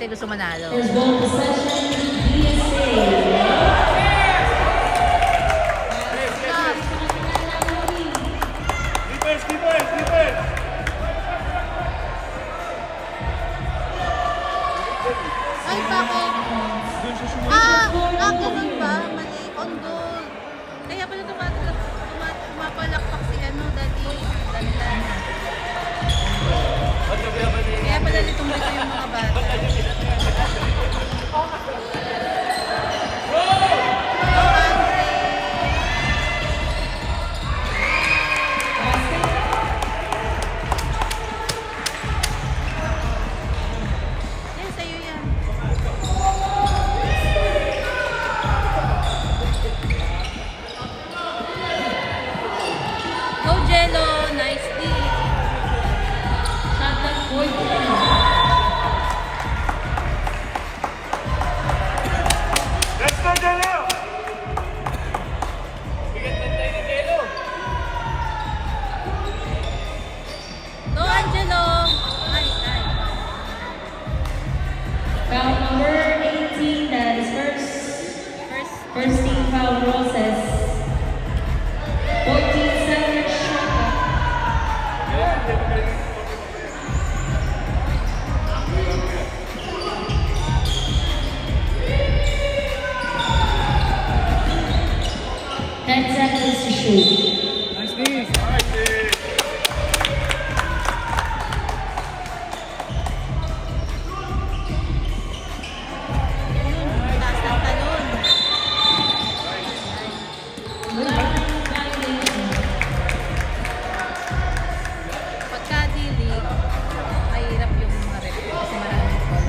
kasi gusto manalo. First ball possession, PSA. Ay, bakit? Ganun ba? Mali. On goal. Kaya pala tumapalakpak si ano, dati. Dandan. Kaya pala litong-lito yung mga bata. Yan, sa'yo yan. Go, Jello! Nice D. Shot clock 14. Let's go, Jello! Go, Angelo! Ay, ay. Foul number 18, that is first team foul process. 14-7 shot clock. Ten seconds to shoot. Nice knees. Nice knees. Taas ng talon. Pagka dili, mahirap yung mga rep kasi maraming call.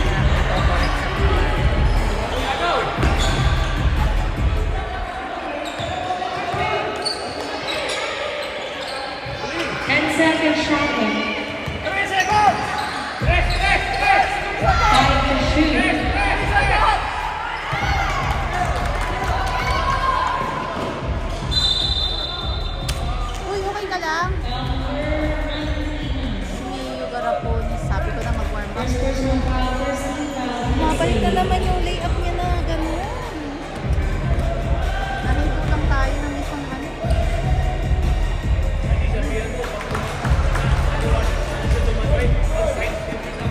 Maraming autocorrect sa Ten-second shot clock. 3 seconds! Rest! 5 to shoot. Uy, okay ka lang? Si Mio Garapon, sabi ko na mag-warm up. First personal foul, first team foul. Mabalik na naman yung layup niya na gano'n. Nahigop lang tayo ng isang ano.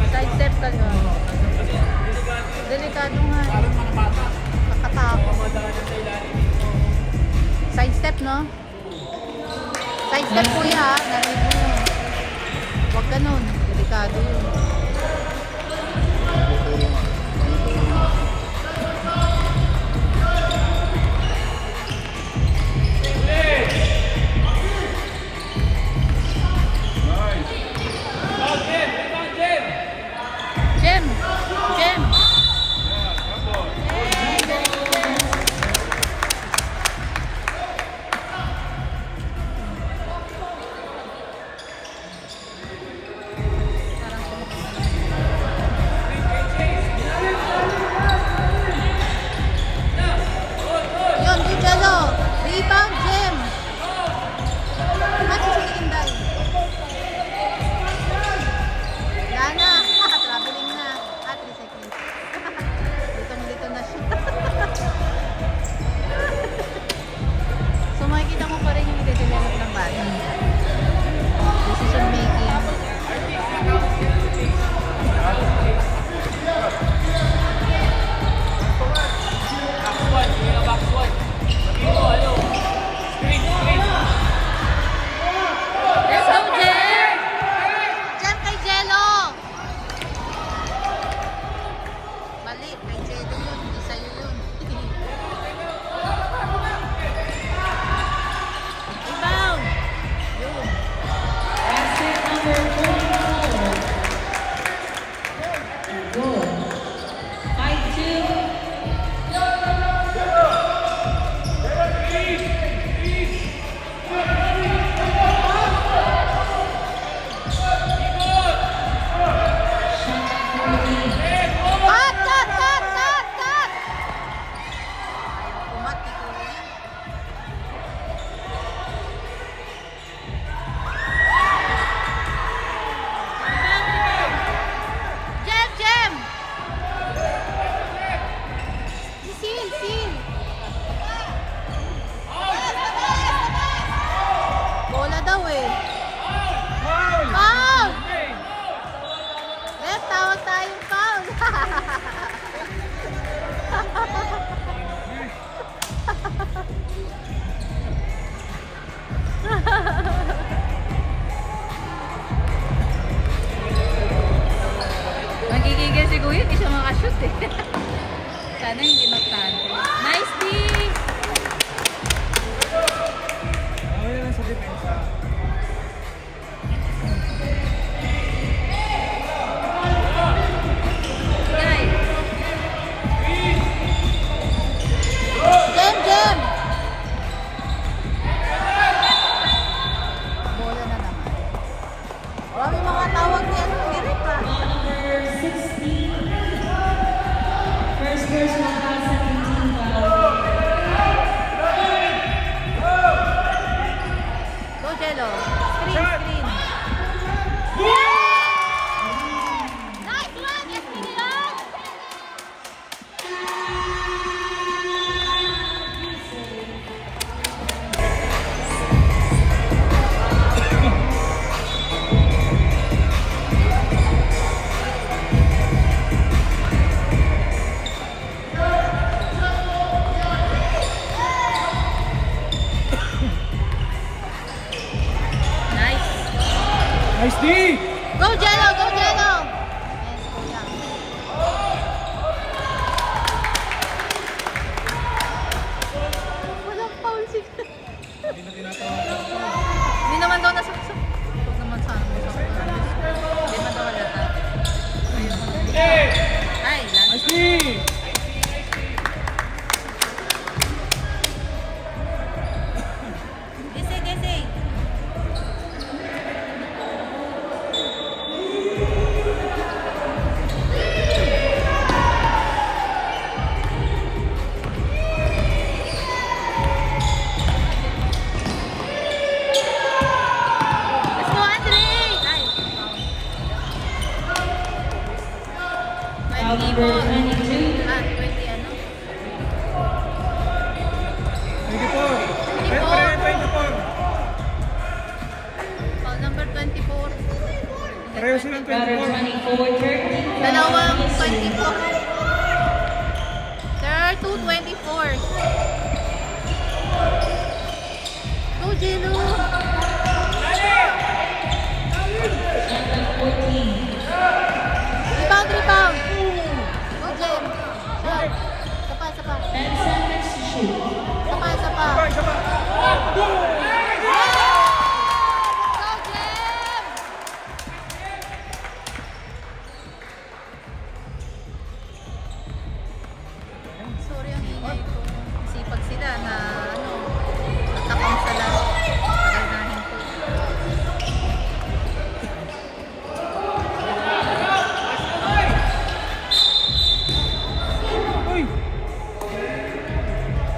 Side step talaga. Delikado nga. Nakatakot. Side step, no? Side step kuya, ha? Narinig mo yun. Huwag ganun. Delikado yun. Jem! Jem! Parang Pareho silang Router 24. 24, 13. Dalawang History. 24. There are two 24s. Go, Jello! Shotgun 14. Rebound, rebound! Go, Jem! Shot! Sapa, sapa. 10 seconds to shoot. Sapa, sapa. Isa pa. Go, Jem! Sorry ang ingay ko. Sipag sila na natakang sa laro. Paganahin ko. Uy!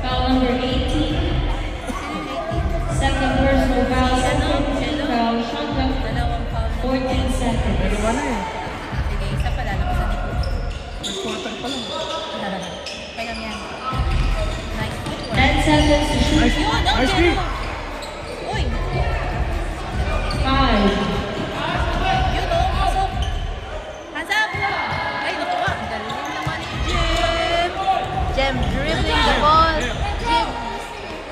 Foul number 18. Second personal foul. Second team foul. Shot clock Dalawang foul na. 14 seconds. Dalawa na eh. Sige, isa pa lalabasan ni Coach. First quarter pa lang. Kaya lang yan. Nice footwork. 10 seconds to shoot. Nice, Yun, oh, nice Jello! kick. Uy! 5. Yun, oh, pasok! Hands up! Ay, nakuha. Ang galing naman ni Jem! Jem dribbling the ball. Jem!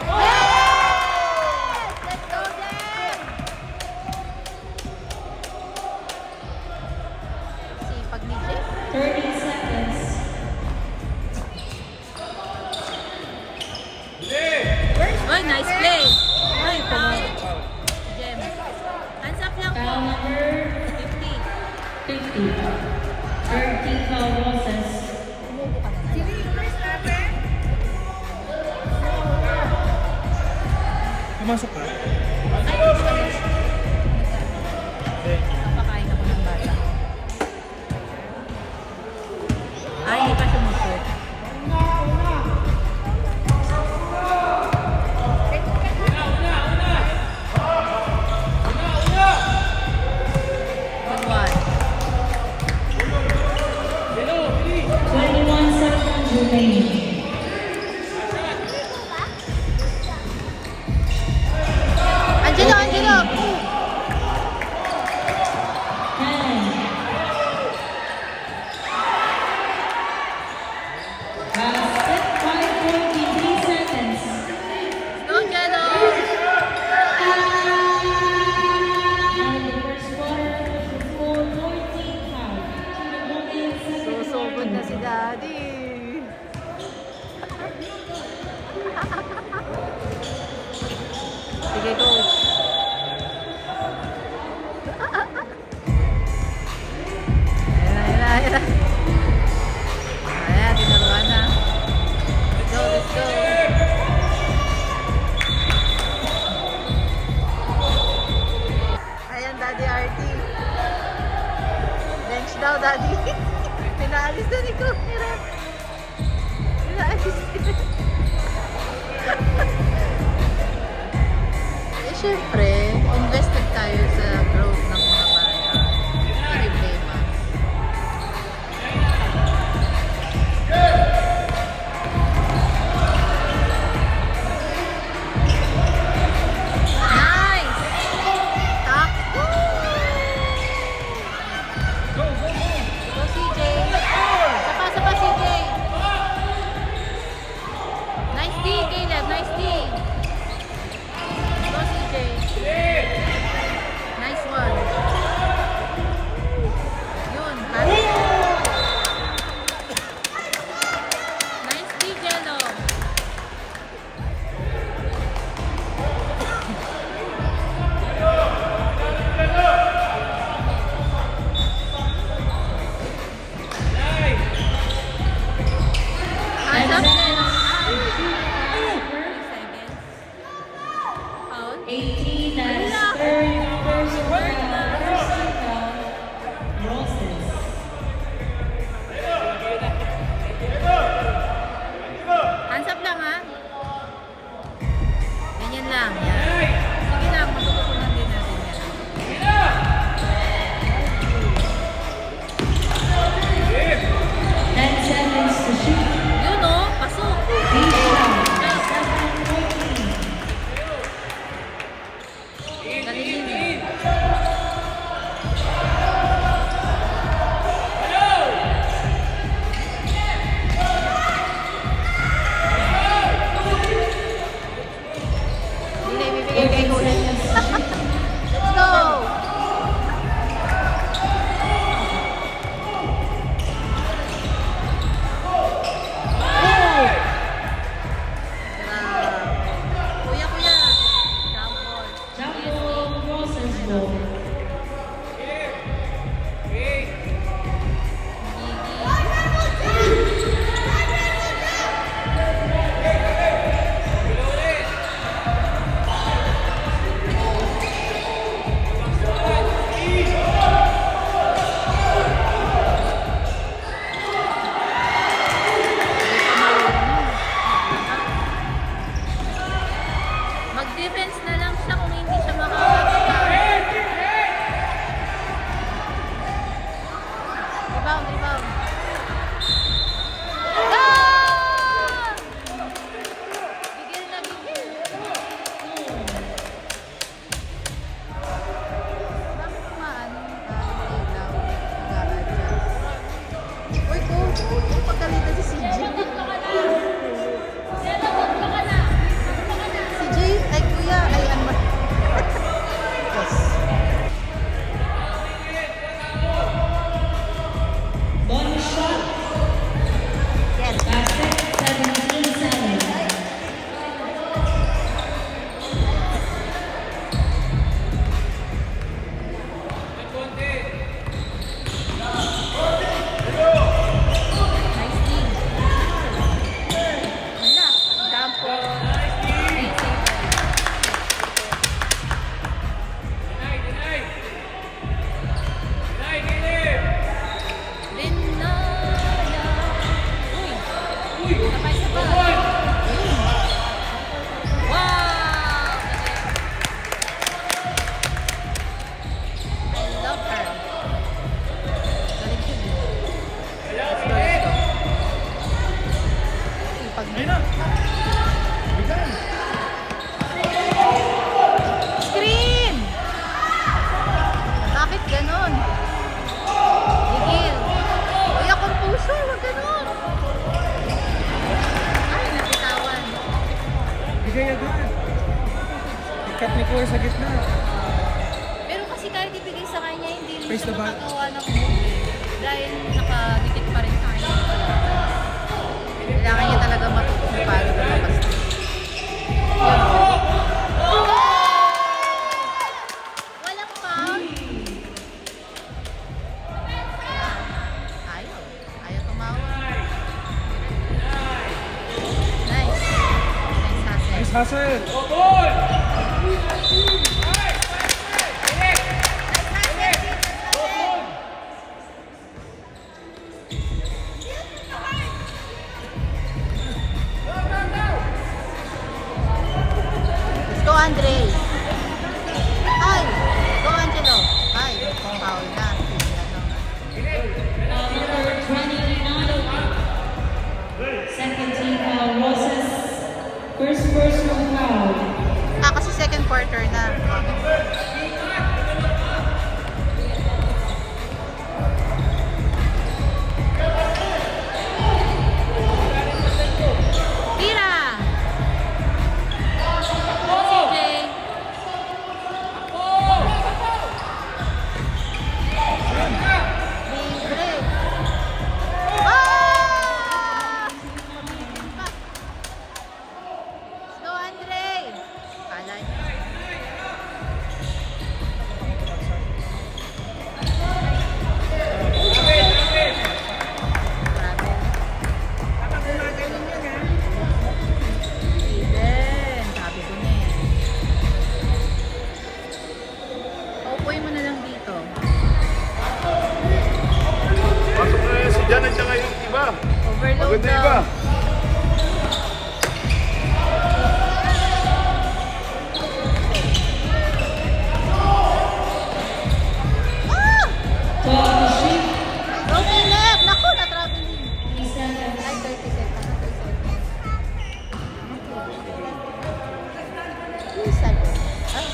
Yes! Let's go, Jem! Sipag ni Jem. 30 seconds. Uy, nice play! Uy, foul. Jem. Hands up lang po. Foul number 50. 50. Third team foul process. Pumasok ka. Ay, napakain ako ng bata. Ay, hindi pa sumusot. Good one. 21 seconds remaining. Angelo, Angelo! 10. Set 5:43 seconds. Go, Jello! And the first quarter for 14 foul. Susugod na si Daddy. Sige, coach. Ayan na, ayan na. Ayan, tinaruan na. Let's go, let's go. Ayan, Daddy RT. Bench daw, Daddy. Pinaalis na ni Coach nila. Pinaalis nila. Eh, syempre, invested tayo sa growth ng mga bata. Problema. Nice! Takbo! Go, CJ! Sapa, CJ! Nice D, Caleb! Nice D! Go, CJ! Nice one! Yun, pass. Nice D, Jello! Hands 10 up! seconds. 3 seconds. Ayun na. Bigay. Screen! Bakit ganon? Gigil. Kuya, composure, wag ganon. Ay, napitawan. Bigay agad. Ikat ni Kuya sa gitna. Pero kasi kahit ibigay sa kanya, hindi rin Face siya the ball. makagawa ng move. Dahil nakadikit pa rin sa kanya. Kailangan niya talaga matuto kung paano lumabas. Yun. Walang foul. Ayaw. Ayaw tumawag. Nice. Nice hustle. Nice hustle. Go, Andre. Ay, go, Angelo. Ay, foul na. Number 29. Second team foul. Roses. First personal foul. Kasi second quarter na. Tira! CJ. Libre. Ah! Go, Andre! Kala niya. Grabe. Eden, sabi ko na eh. Paupuin mo na lang dito. Pasok na yun si Jan at saka yung iba. Overload Maganda iba. daw. Ah! 12 sheet. Broken leg! Naku, na-traveling. 3 seconds. Ay, 30 seconds. 30 seconds. Ay,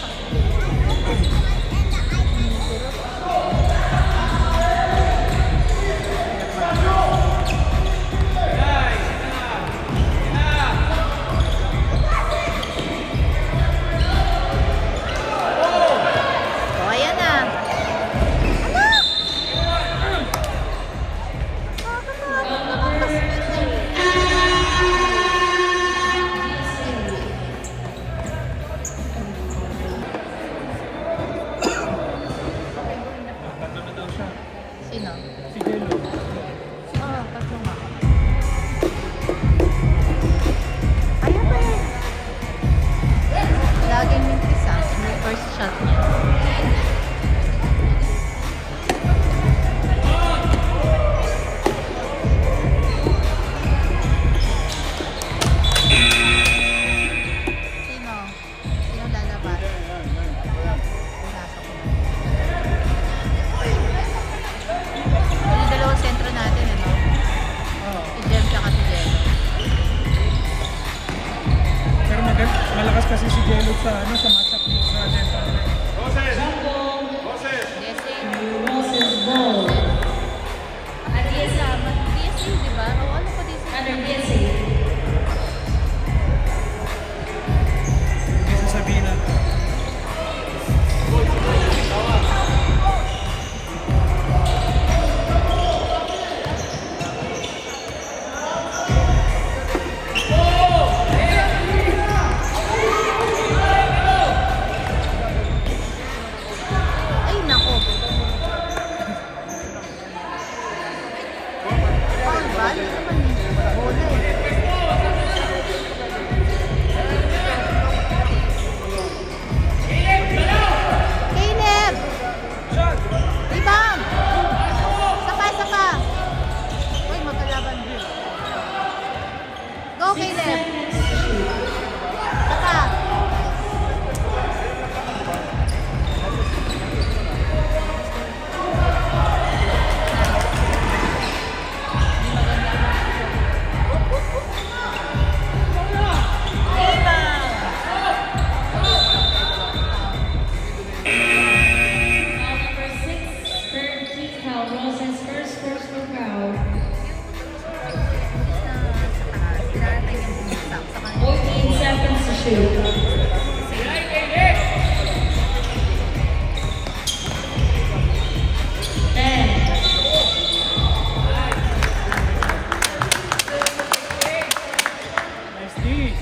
oh, ayan na. Tatlo na daw siya. Sino? Si Jello. Oo, tatlo nga. Ayan pa yun. Laging mintis may first shot niya. Sino? Sino lalabas? Pinasok ko na. Yun yung dalawang sentro natin, ano? Si Jem tsaka si Jello. Pero malakas kasi si Jello sa matchup dito sa Delta. Roses! Roses! Jesse. Roses ball. DSA, DSA, di ba? O ano pa DSA? Under DSA. Hindi sasabihin na. Nice D.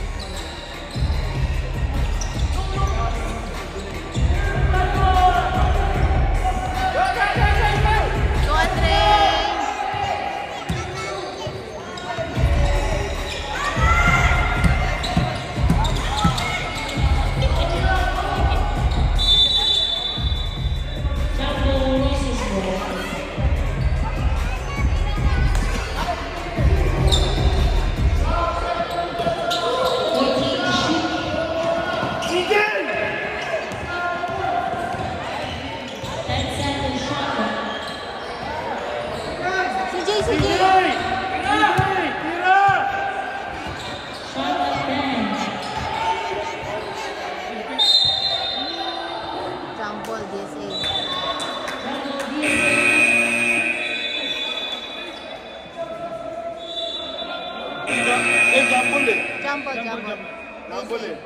Go, Andre! Jumbo Roses ball. CJ, CJ! Jumble, DSA. Jumble eh. Jumble, jumble. Jumble eh.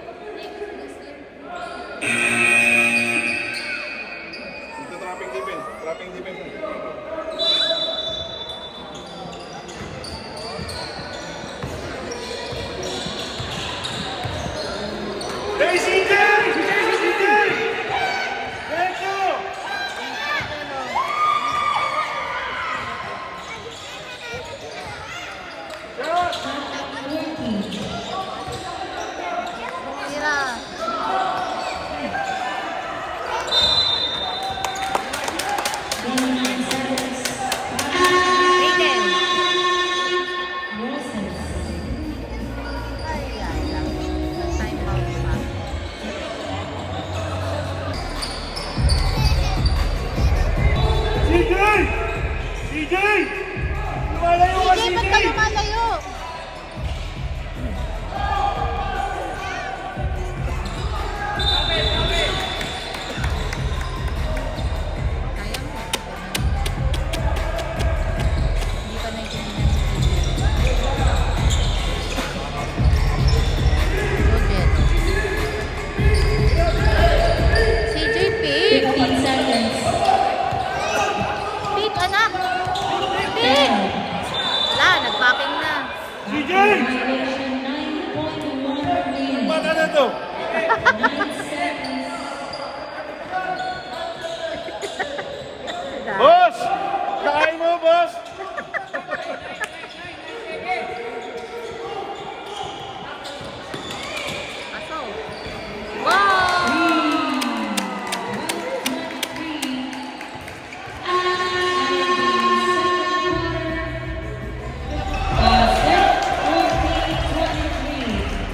Ito trapping defense. Trapping defense. Hey, CJ! CJ! Let's go! Tira. Aiden. Ay, ay lang. Time out pa. CJ! CJ! Lumalayo ka, CJ, ba't CJ! ka lumalayo? Kaya mo. Hindi pa naiintindihan si CJ. CJ, pick! 15 seconds. Pick, anak! Pick! Wala, nag-backing na. CJ! Violation 9.1 remaining. Bata na to! 9 seconds. Boss! Kain mo, boss! Aso. Wow! Set 14-23.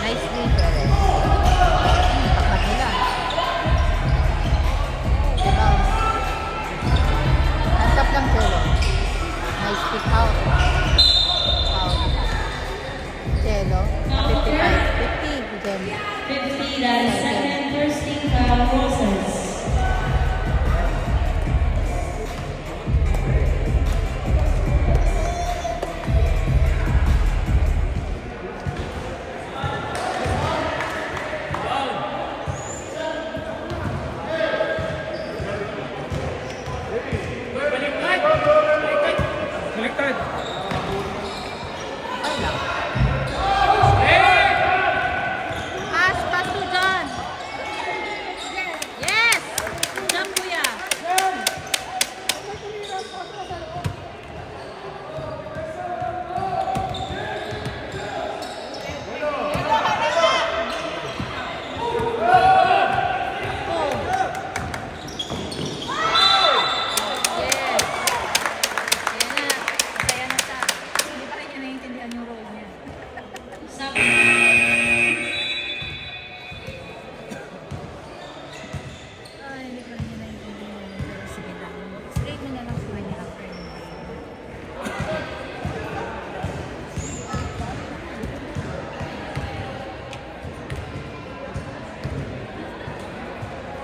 Nicely, Perez. Takbat nila. Diba? Hands up lang, Chelo. Nice pick out. Foul. Chelo. 55. 50. Gem. 50, that is second first team foul Roses. Baliktad. Okay lang. Pass to John. Yes!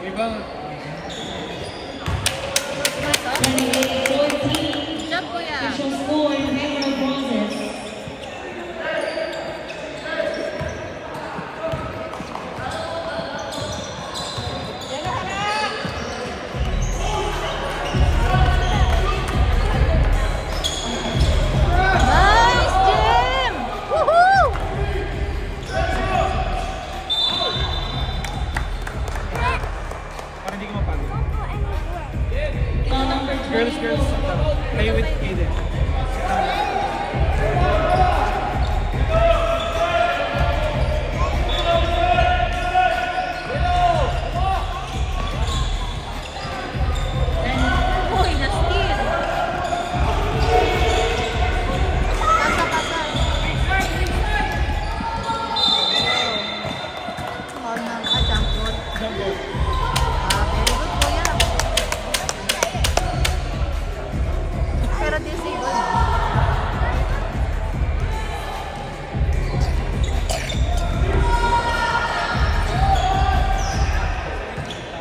Iba. Pumasok. 28-14. Job, kuya. Official score in favor of Roses. Nice, Jim! Woohoo! Para hindi ka mapagod. Call number Girls, 24. girls. Play with Aiden. Uy, na-steal. Pasa, pasa. Oh, jump ball. Jump ball. Very good, kuya. Pero disable.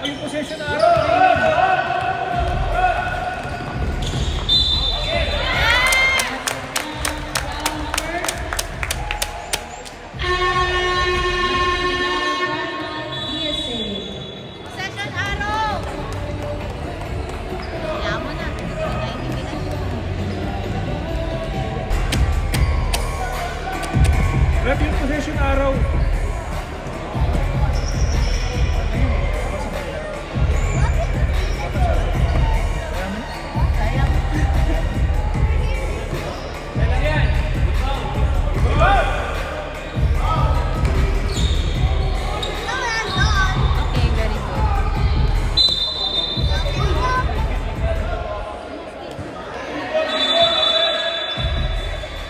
Ay, yung possession na araw. Possession arrow! Kaya mo na. Hindi na. Rep yung possession araw. Sayang. Okay, very good.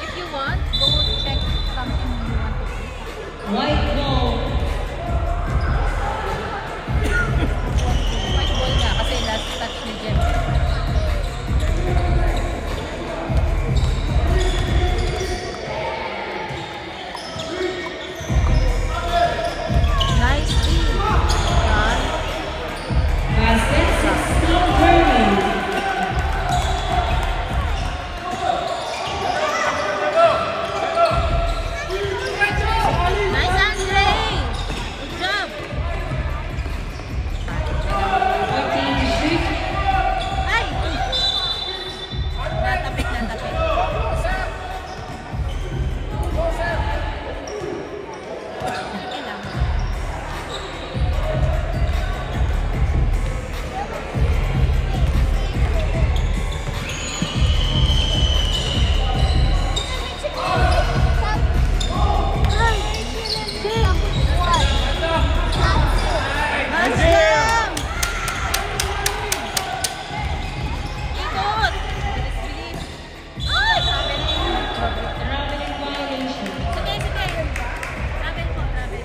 If you want, go check something you want to see. White ball. White ball nga kasi last touch ni Jem. Nice team. Basket 16-30. Nice, Andre. Good job. 14 to shoot. Ay! Natapik, natapik. Sige lang. Nice jam! Ikot! Bilis, bilis. Ay! Sabi na yun. Traveling violation. Sige, sige. Travel po, travel.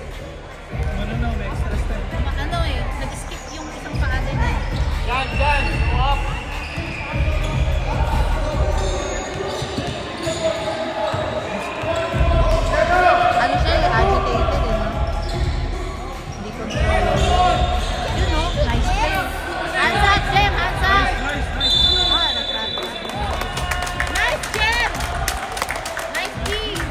Ano na, may extra step. Ano eh, nag-skip yung isang paa din eh. Ano siya eh, agitated eh, no? Hindi control. Yun no, nice play. Hands up, Jem! Hands up! Nice, nice. Ah, natrap. Nice, Jem! Nice team!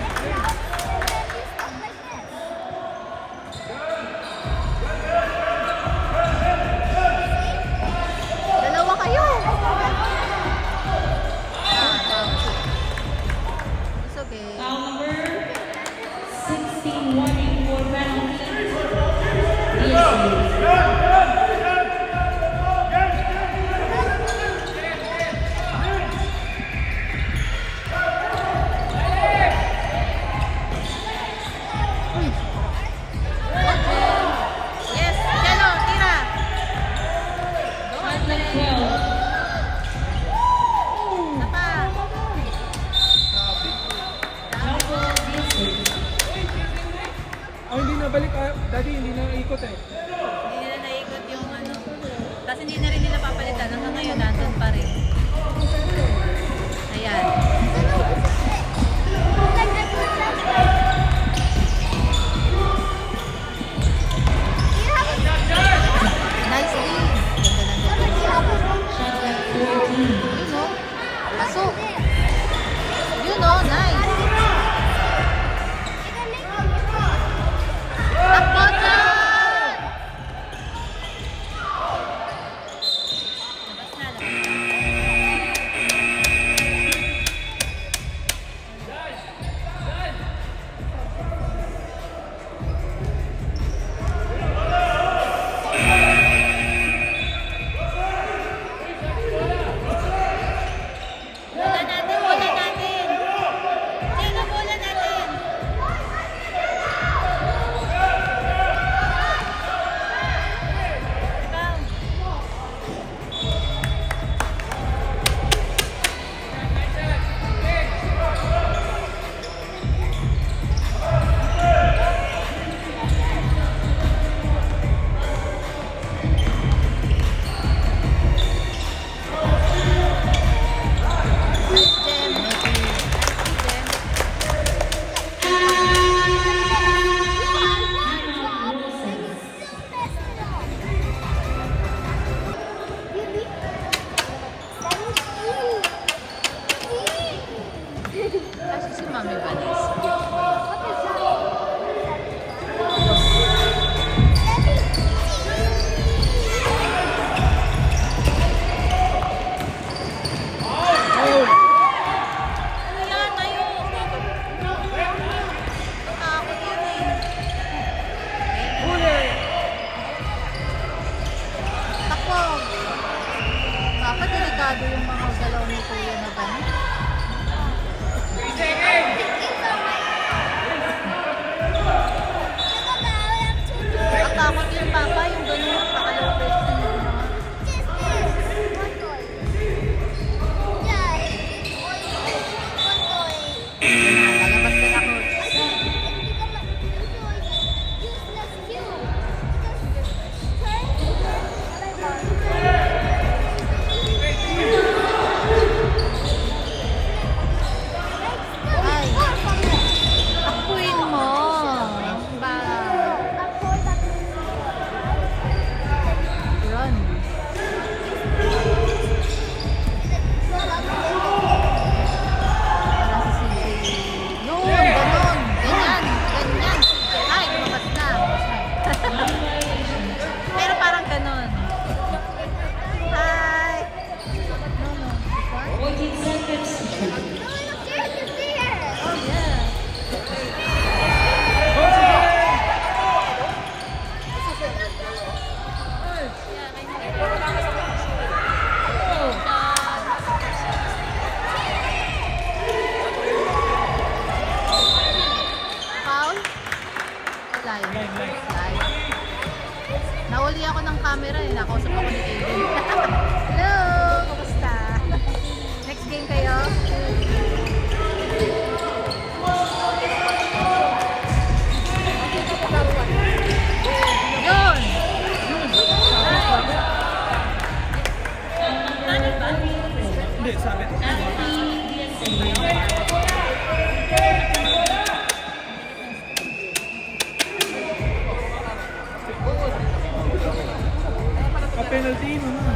Dalawa kayo! It's okay. Foul number 16, warning for penalty. DSA. Yes, Jello, tira! Shot clock 12. Isa pa. Jump ball DSA. Oh, hindi na balik. Daddy, hindi na ikot eh. Hindi nila naikot yung ano. Tapos hindi na rin nila papalitan. Hanggang ngayon, nandun pa rin. Ayan. Nice delikado yung mga galaw ni Kuya na gano'n. Takot yung papa, yung gano'n, pakalapit na yung mga. Lalabas ka na, coach. Ay, akuin mo. Ba, run. Parang si CJ. Yun, ganun. Ganyan, ganyan. Ay, lumabas na. Pero parang ganun. Hi. No, no. This one? 14 seconds. Oh, yeah. Foul? Live. Live. Nauli ako ng camera eh. Nakausap ako ni Aiden. Hello! Kamusta? Next game kayo? Yun! Hindi, sabi. Pa-penalty mo na.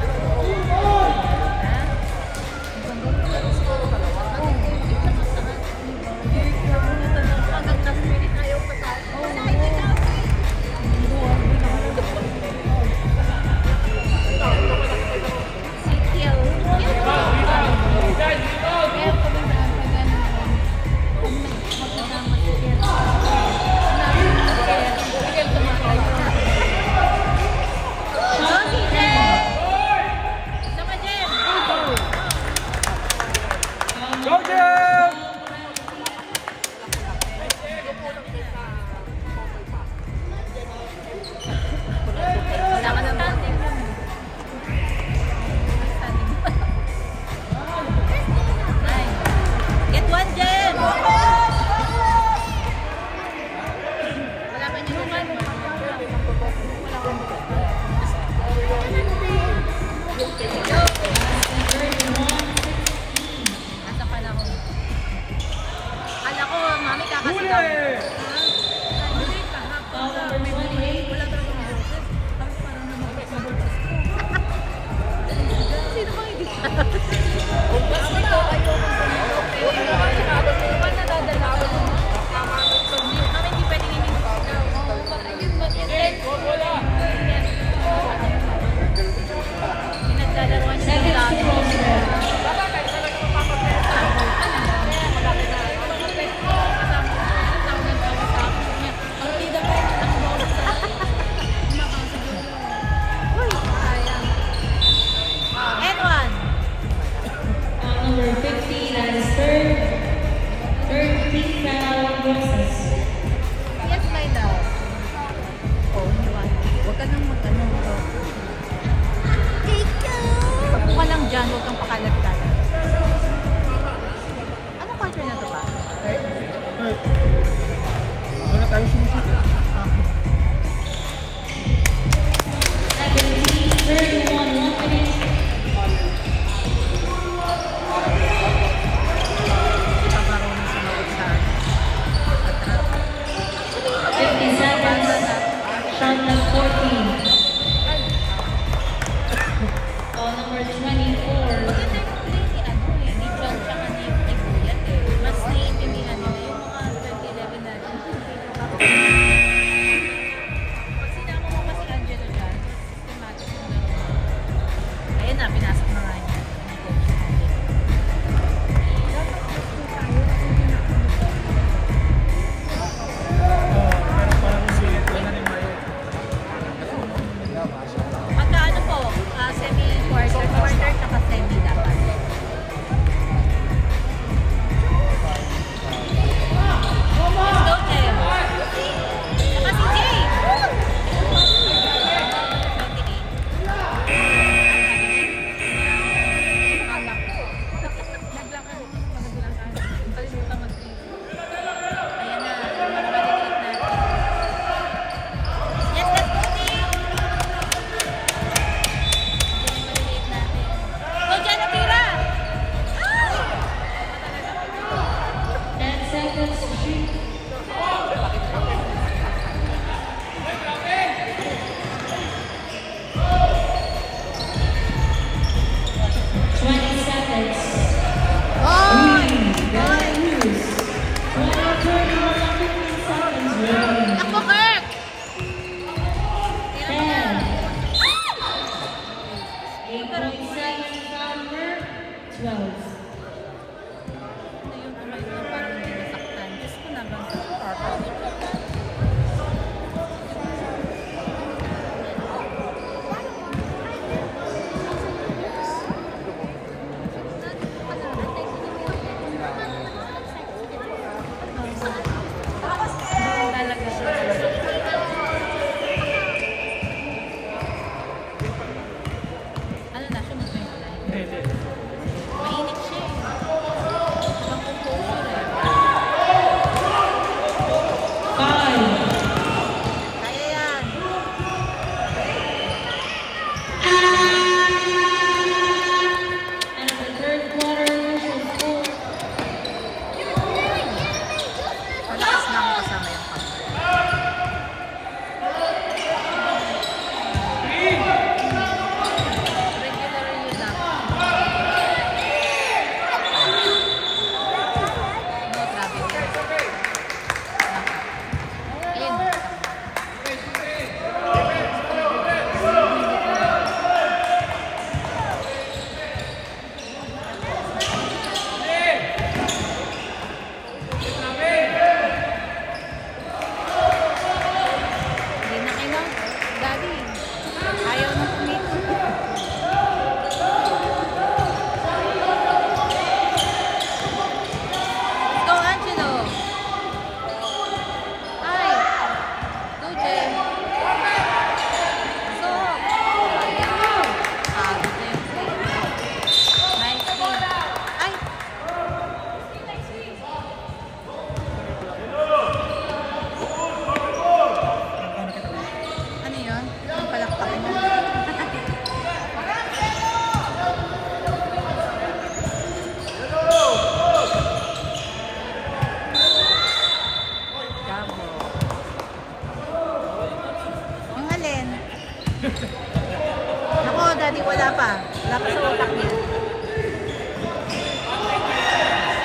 Daddy, wala pa. Wala pa sa utak niya.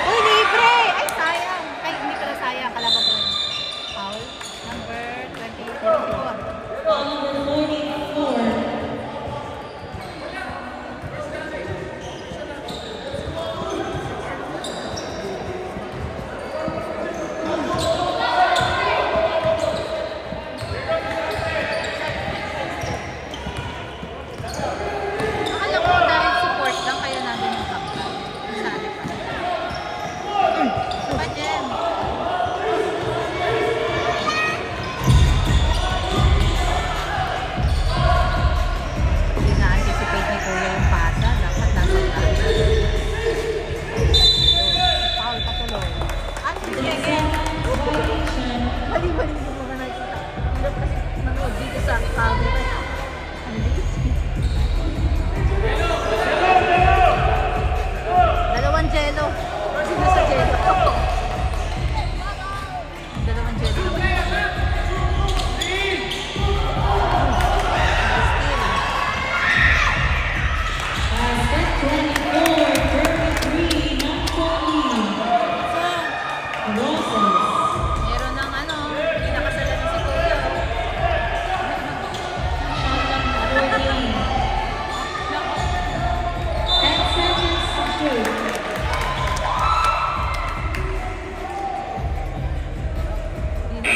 Uy, libre! Ay, sayang. Ay, hindi pala sayang. Kalaban ko rin. Foul. Number 24. Foul number 44. Akala ko dahil support lang kaya nandun yung kapal. Sali pa. Pa, Jen. Hindi na-anticipate ni Kuya yung pasa. Dapat nasa lang. Foul pa tuloy. Ay, sige. Mali-mali yung mga nakikita. Hirap kasi manood dito sa camera. Ang liit. Dalawang jello. Sino sa jello? Dalawang jello naman. Basket 24, 33, Napoli. Roses. Meron ng ano, hindi nakasalan si Kuya. Foul number 14. Ed Sanchez shoot. Hindi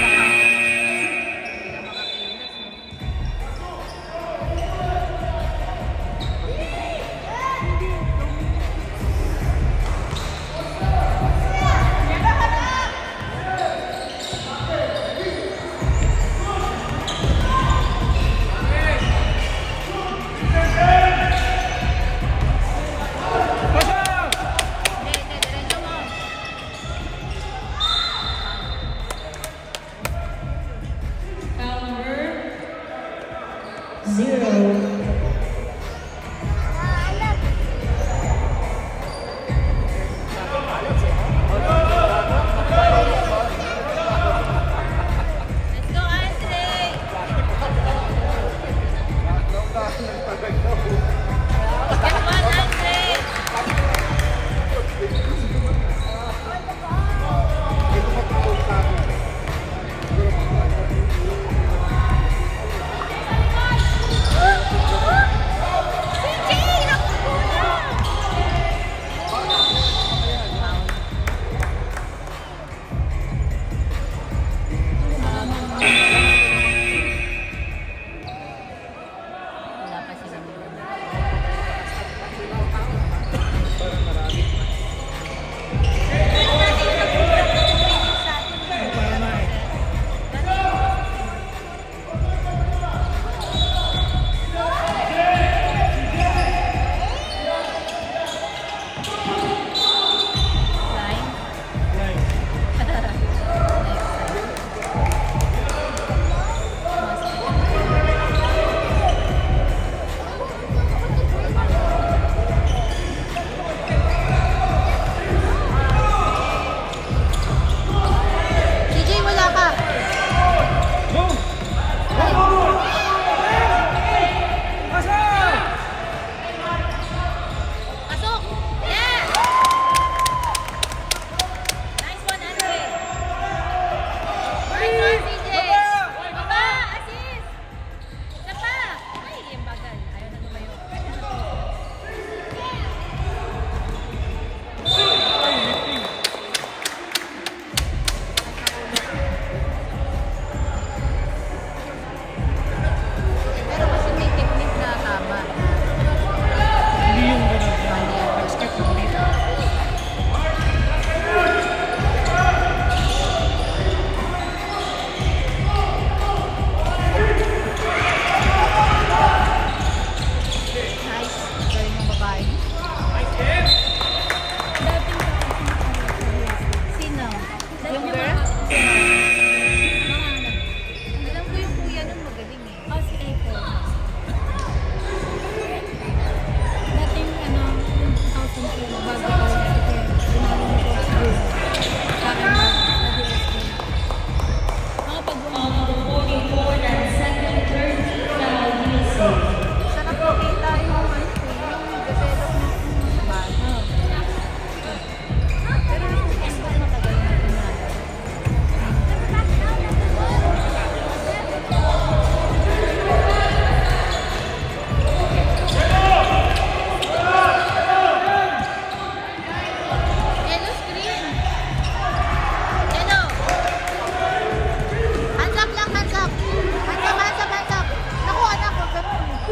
na makakilos. Hindi, diretso mo. Foul number 0. Let's go, Andre! Come on, Andre! Wala pa sila.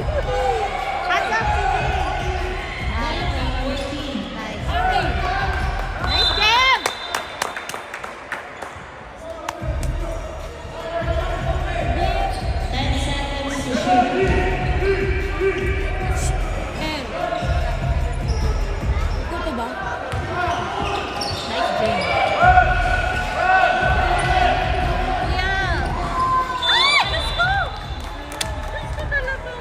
Hands up, CJ! Nice. Nice. Nice game! 10 seconds to shoot. Ito ba? Nice game. Yeah! Ay! Let's go! Let's go talaga.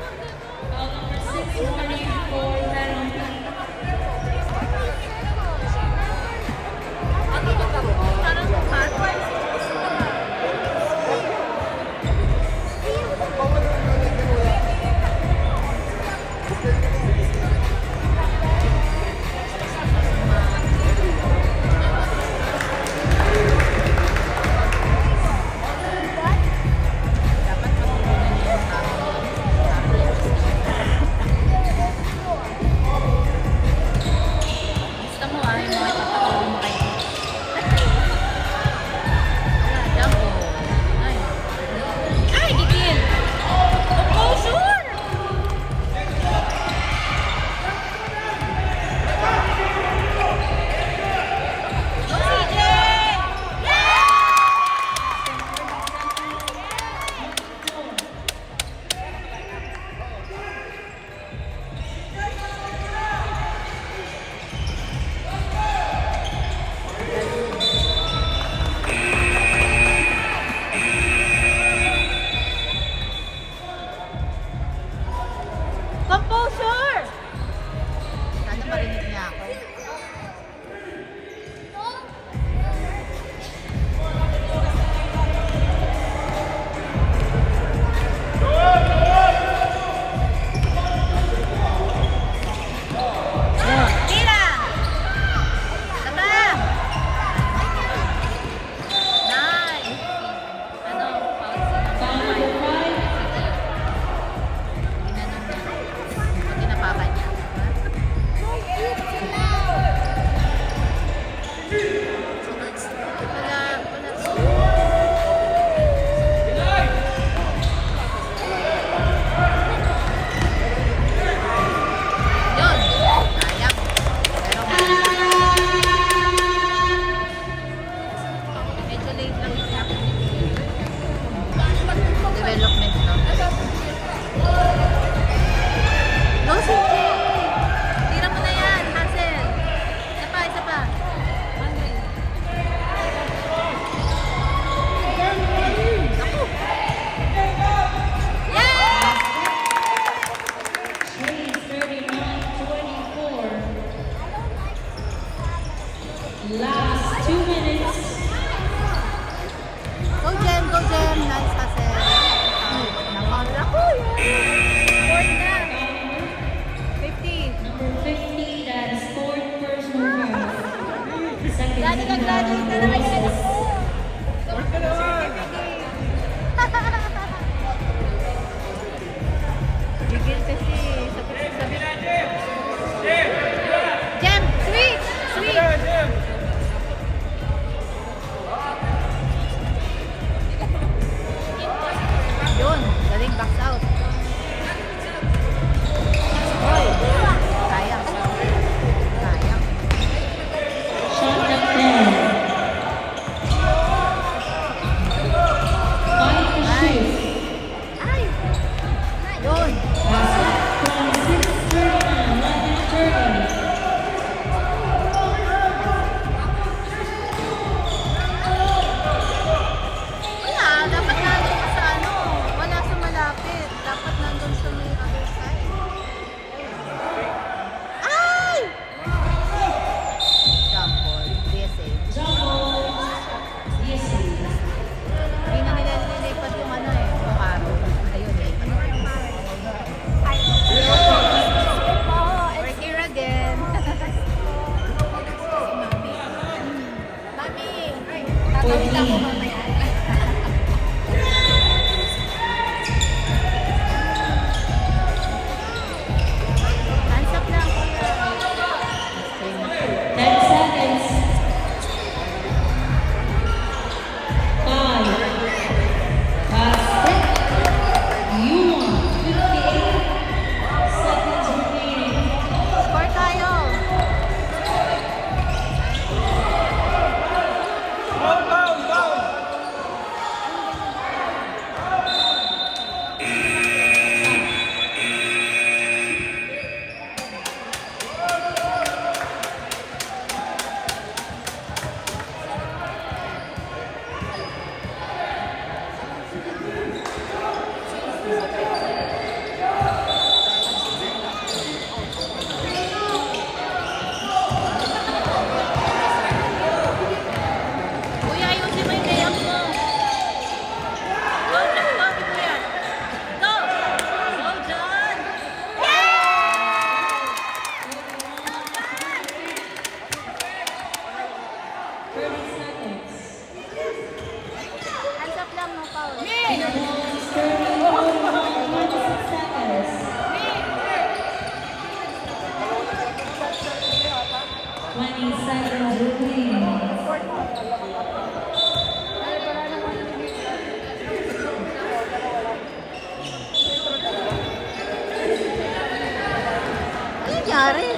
nangyari?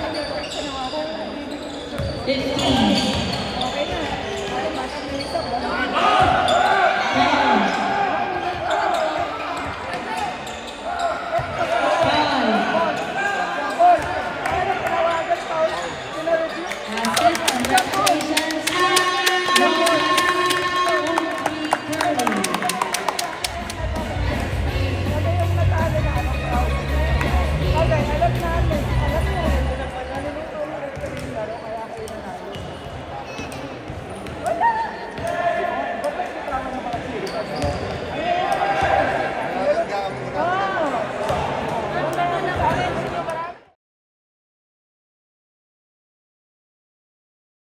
15.